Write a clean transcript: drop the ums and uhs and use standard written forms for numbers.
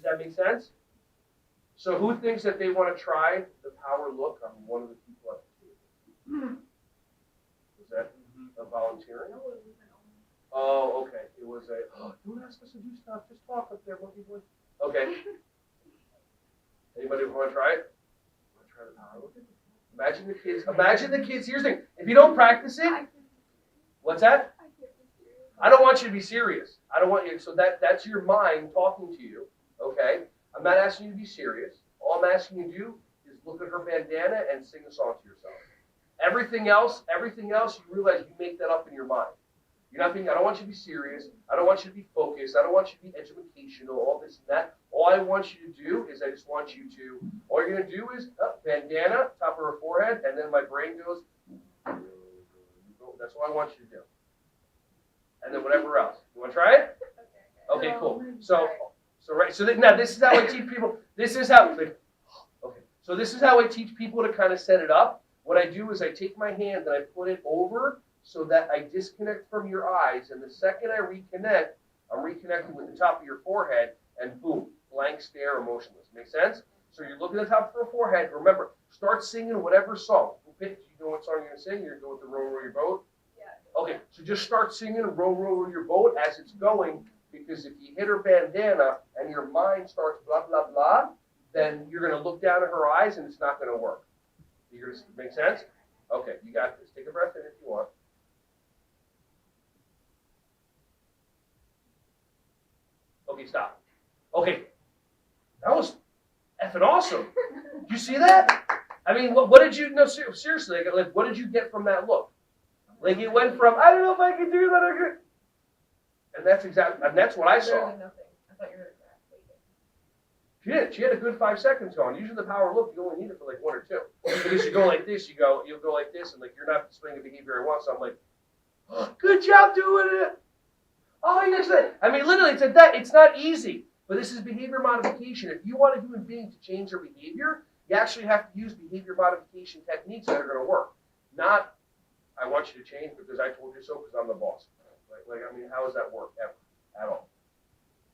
Does that make sense? So who thinks that they want to try the power look on one of the people at the table? Was that a volunteering? Oh, okay. It was a, oh, don't ask us to do stuff. Just talk up there, monkey boy. Okay. Anybody want to try it? Want to try the power look? Imagine the kids. Imagine the kids. Here's the thing. If you don't practice it, what's that? I don't want you to be serious. I don't want you. So that's your mind talking to you. Okay. I'm not asking you to be serious. All I'm asking you to do is look at her bandana and sing a song to yourself. Everything else, you realize you make that up in your mind. You're not being, I don't want you to be serious. I don't want you to be focused. I don't want you to be educational, all this and that. All I want you to do is I just want you to, all you're going to do is bandana, top of her forehead, and then my brain goes, that's what I want you to do. And then whatever else. You want to try it? Okay, cool. So now this is how I teach people. This is how, okay. So this is how I teach people to kind of set it up. What I do is I take my hand and I put it over so that I disconnect from your eyes. And the second I reconnect, I'm reconnecting with the top of your forehead and boom, blank stare, emotionless. Make sense? So you're looking at the top of her forehead. Remember, start singing whatever song. You know what song you're going to sing? You're going to go with the Row, Row Your Boat? Yeah. Okay, so just start singing Row, Row, Row Your Boat as it's going, because if you hit her bandana and your mind starts blah, blah, blah, then you're going to look down at her eyes and it's not going to work. You're going to make sense? Okay, you got this. Take a breath in if you want. Okay, stop. Okay, that was effing awesome. Did you see that? I mean, what did you, no, seriously, like, what did you get from that look? Like, it went from, I don't know if I can do that, and that's exactly, and that's what I saw. Literally nothing. I thought you were She did. She had a good 5 seconds going. Usually the power look, you only need it for like 1 or 2. Because you go like this, you'll go like this, and like you're not displaying a behavior I want. So I'm like, oh, good job doing it. Oh, you're saying. I mean, literally, it's not easy. But this is behavior modification. If you want a human being to change their behavior, you actually have to use behavior modification techniques that are going to work. Not, I want you to change because I told you so because I'm the boss. Like I mean, how does that work ever at all?